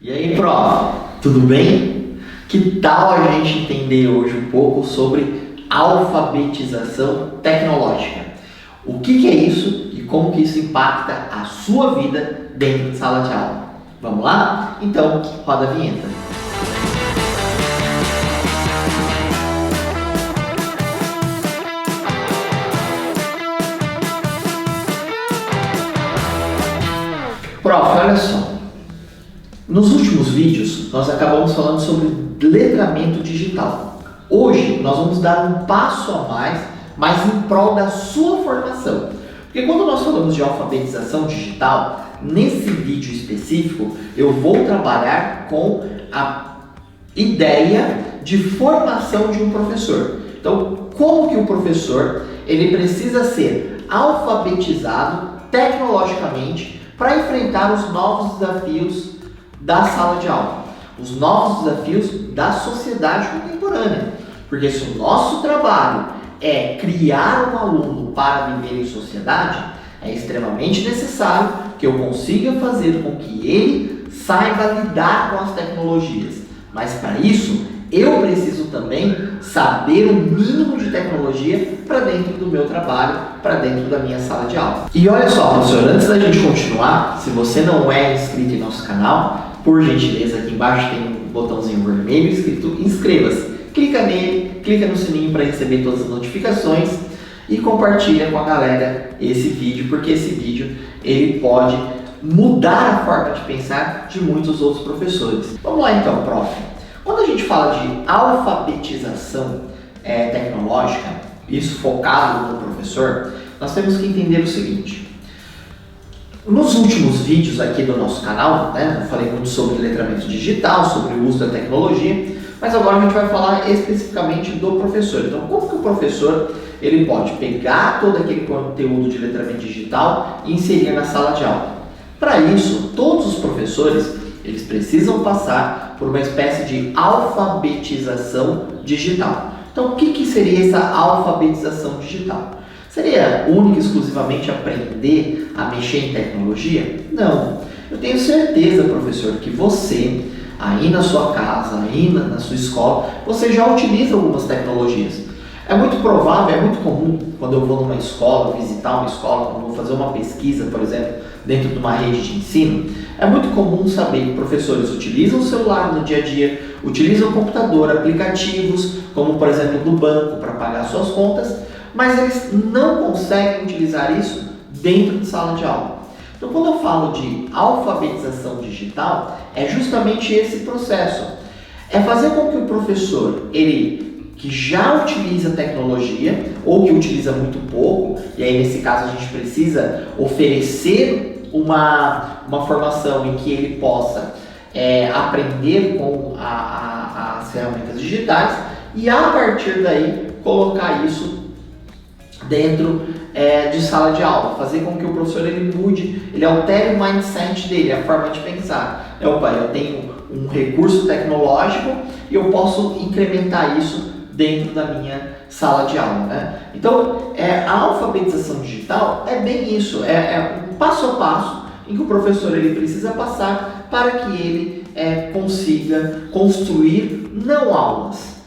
E aí, prof, tudo bem? Que tal a gente entender hoje um pouco sobre alfabetização tecnológica? O que é isso e como que isso impacta a sua vida dentro de sala de aula? Vamos lá? Então, roda a vinheta. Prof, olha só. Nos últimos vídeos, nós acabamos falando sobre letramento digital. Hoje, nós vamos dar um passo a mais, mas em prol da sua formação. Porque quando nós falamos de alfabetização digital, nesse vídeo específico, eu vou trabalhar com a ideia de formação de um professor. Então, como que o professor ele precisa ser alfabetizado tecnologicamente para enfrentar os novos desafios da sala de aula, os novos desafios da sociedade contemporânea. Porque se o nosso trabalho é criar um aluno para viver em sociedade, é extremamente necessário que eu consiga fazer com que ele saiba lidar com as tecnologias. Mas para isso, eu preciso também saber o mínimo de tecnologia para dentro do meu trabalho, para dentro da minha sala de aula. E olha só, professor, antes da gente continuar, se você não é inscrito em nosso canal, por gentileza, aqui embaixo tem um botãozinho vermelho escrito inscreva-se. Clica nele, clica no sininho para receber todas as notificações e compartilha com a galera esse vídeo, porque esse vídeo ele pode mudar a forma de pensar de muitos outros professores. Vamos lá então, prof. Quando a gente fala de alfabetização tecnológica, isso focado no professor, nós temos que entender o seguinte. Nos últimos vídeos aqui do nosso canal, eu falei muito sobre letramento digital, sobre o uso da tecnologia, mas agora a gente vai falar especificamente do professor. Então, como que o professor ele pode pegar todo aquele conteúdo de letramento digital e inserir na sala de aula? Para isso, todos os professores eles precisam passar por uma espécie de alfabetização digital. Então, o que seria essa alfabetização digital? Seria única e exclusivamente aprender a mexer em tecnologia? Não. Eu tenho certeza, professor, que você, aí na sua casa, aí na sua escola, você já utiliza algumas tecnologias. É muito provável, é muito comum, quando eu vou numa escola, visitar uma escola, quando eu vou fazer uma pesquisa, por exemplo, dentro de uma rede de ensino, é muito comum saber que professores utilizam o celular no dia a dia, utilizam o computador, aplicativos, como por exemplo do banco, para pagar suas contas, mas eles não conseguem utilizar isso dentro de sala de aula. Então, quando eu falo de alfabetização digital, é justamente esse processo. É fazer com que o professor, ele que já utiliza tecnologia, ou que utiliza muito pouco, e aí nesse caso a gente precisa oferecer uma formação em que ele possa aprender com as ferramentas digitais, e a partir daí colocar isso dentro de sala de aula, fazer com que o professor ele mude, ele altere o mindset dele, a forma de pensar. Eu tenho um recurso tecnológico e eu posso incrementar isso dentro da minha sala de aula. Então, a alfabetização digital é bem isso, é um passo a passo em que o professor ele precisa passar para que ele consiga construir não aulas,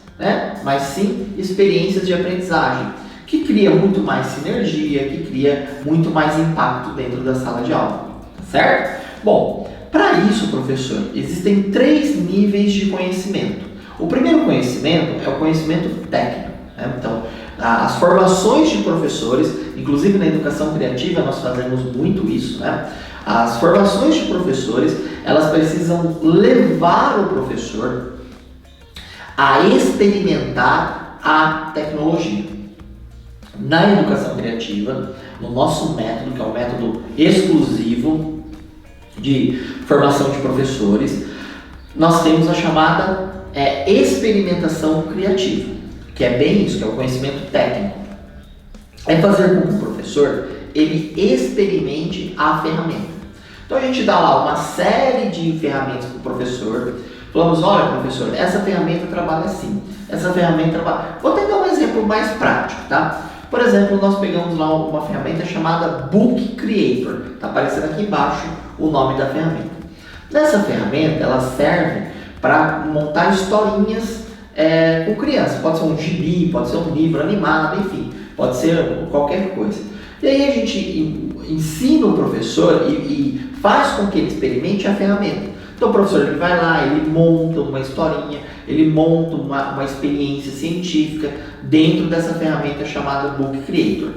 mas sim experiências de aprendizagem, que cria muito mais sinergia, que cria muito mais impacto dentro da sala de aula, certo? Bom, para isso, professor, existem 3 níveis de conhecimento. O primeiro conhecimento é o conhecimento técnico, Então, as formações de professores, inclusive na educação criativa nós fazemos muito isso, As formações de professores, elas precisam levar o professor a experimentar a tecnologia. Na educação criativa, no nosso método, que é um método exclusivo de formação de professores, nós temos a chamada experimentação criativa, que é bem isso, que é o conhecimento técnico. É fazer com que o professor ele experimente a ferramenta. Então a gente dá lá uma série de ferramentas para o professor. Falamos, olha professor, essa ferramenta trabalha assim, essa ferramenta trabalha... Vou até dar um exemplo mais prático, tá? Por exemplo, nós pegamos lá uma ferramenta chamada Book Creator. Está aparecendo aqui embaixo o nome da ferramenta. Nessa ferramenta, ela serve para montar historinhas com crianças. Pode ser um gibi, pode ser um livro animado, enfim, pode ser qualquer coisa. E aí a gente ensina o professor e faz com que ele experimente a ferramenta. Então o professor ele vai lá, ele monta uma historinha, ele monta uma experiência científica dentro dessa ferramenta chamada Book Creator.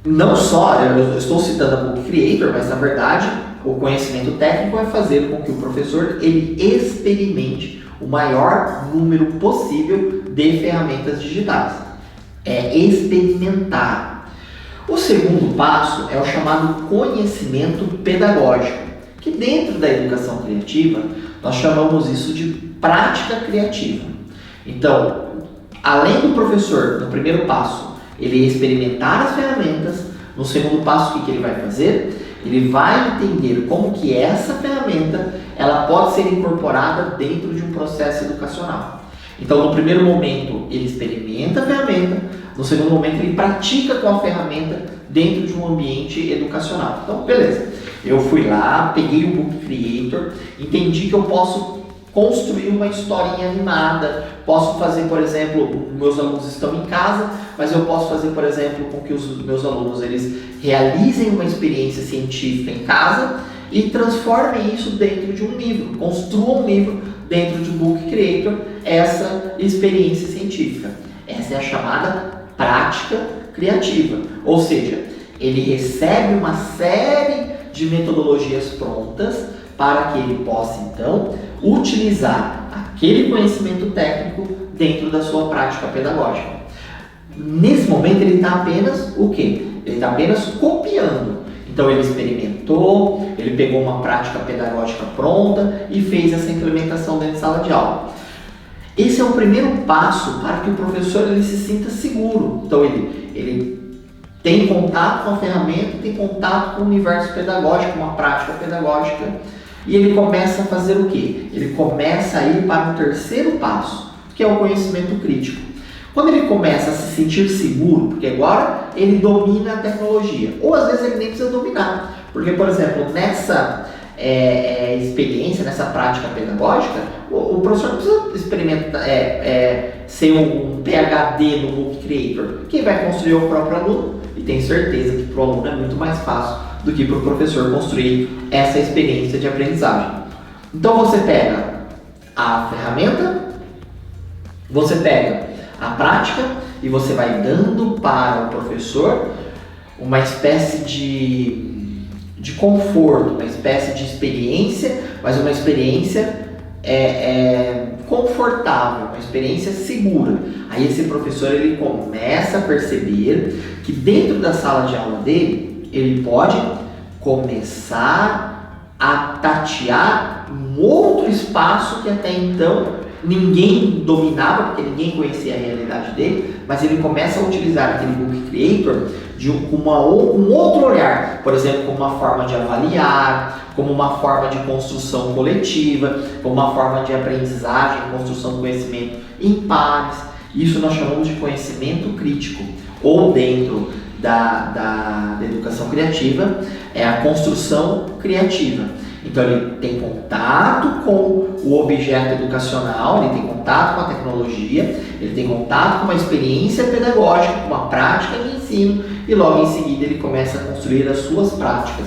Não só, eu estou citando a Book Creator, mas na verdade o conhecimento técnico é fazer com que o professor ele experimente o maior número possível de ferramentas digitais. É experimentar. O segundo passo é o chamado conhecimento pedagógico, que dentro da educação criativa nós chamamos isso de prática criativa. Então, além do professor, no primeiro passo, ele experimentar as ferramentas, no segundo passo, o que ele vai fazer? Ele vai entender como que essa ferramenta ela pode ser incorporada dentro de um processo educacional. Então, no primeiro momento, ele experimenta a ferramenta, no segundo momento, ele pratica com a ferramenta dentro de um ambiente educacional. Então, beleza, eu fui lá, peguei o Book Creator, entendi que eu posso construir uma historinha animada, posso fazer, por exemplo, meus alunos estão em casa, mas eu posso fazer, por exemplo, com que os meus alunos eles realizem uma experiência científica em casa e transformem isso dentro de um livro, construam um livro dentro de Book Creator, essa experiência científica. Essa é a chamada prática criativa, ou seja, ele recebe uma série de metodologias prontas para que ele possa, então, utilizar aquele conhecimento técnico dentro da sua prática pedagógica. Nesse momento, ele está apenas o quê? Ele está apenas copiando. Então, ele experimentou, ele pegou uma prática pedagógica pronta e fez essa implementação dentro de sala de aula. Esse é o primeiro passo para que o professor ele se sinta seguro. Então, ele tem contato com a ferramenta, tem contato com o universo pedagógico, uma prática pedagógica, e ele começa a fazer o quê? Ele começa a ir para o terceiro passo, que é o conhecimento crítico. Quando ele começa a se sentir seguro, porque agora ele domina a tecnologia, ou às vezes ele nem precisa dominar, porque, por exemplo, nessa experiência, nessa prática pedagógica, o professor não precisa experimentar, ser um PhD no Book Creator. Quem vai construir é o próprio aluno, e tenho certeza que para o aluno é muito mais fácil do que para o professor construir essa experiência de aprendizagem. Então você pega a ferramenta, você pega a prática e você vai dando para o professor uma espécie de conforto, uma espécie de experiência, mas uma experiência confortável, uma experiência segura. Aí esse professor ele começa a perceber que dentro da sala de aula dele, ele pode começar a tatear um outro espaço que até então ninguém dominava, porque ninguém conhecia a realidade dele, mas ele começa a utilizar aquele Book Creator com um outro olhar, por exemplo, como uma forma de avaliar, como uma forma de construção coletiva, como uma forma de aprendizagem, construção de conhecimento em pares. Isso nós chamamos de conhecimento crítico, ou dentro da educação criativa, é a construção criativa. Então ele tem contato com o objeto educacional, ele tem contato com a tecnologia, ele tem contato com uma experiência pedagógica, com uma prática de ensino e logo em seguida ele começa a construir as suas práticas.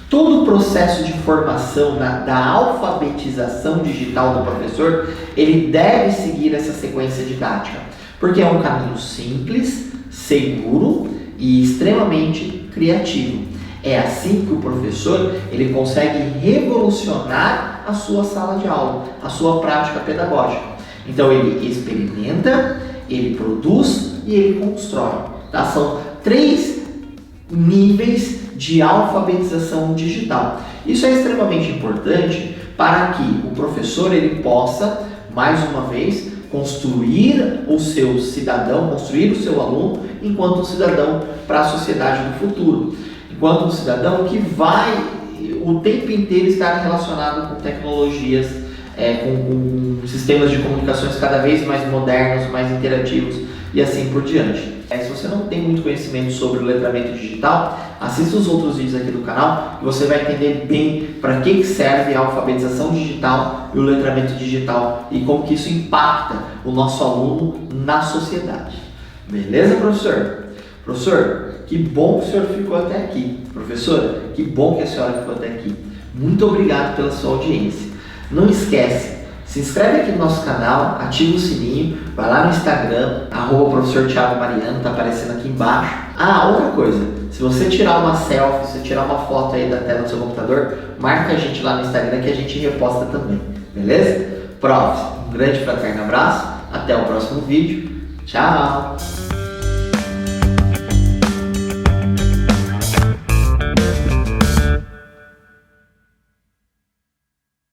Todo o processo de formação da alfabetização digital do professor, ele deve seguir essa sequência didática, porque é um caminho simples, seguro e extremamente criativo. É assim que o professor ele consegue revolucionar a sua sala de aula, a sua prática pedagógica. Então ele experimenta, ele produz e ele constrói. Tá? São 3 níveis de alfabetização digital. Isso é extremamente importante para que o professor ele possa, mais uma vez, construir o seu cidadão, construir o seu aluno enquanto um cidadão para a sociedade do futuro. Enquanto um cidadão que vai o tempo inteiro estar relacionado com tecnologias, com sistemas de comunicações cada vez mais modernos, mais interativos e assim por diante. Se você não tem muito conhecimento sobre o letramento digital, assista os outros vídeos aqui do canal e você vai entender bem para que serve a alfabetização digital e o letramento digital e como que isso impacta o nosso aluno na sociedade. Beleza, professor? Professor, que bom que o senhor ficou até aqui. Professora, que bom que a senhora ficou até aqui. Muito obrigado pela sua audiência. Não esquece, se inscreve aqui no nosso canal, ativa o sininho, vai lá no Instagram, @professor Thiago Mariano, tá aparecendo aqui embaixo. Outra coisa, se você tirar uma selfie, se você tirar uma foto aí da tela do seu computador, marca a gente lá no Instagram que a gente reposta também, beleza? Prof, um grande fraterno abraço, até o próximo vídeo, tchau!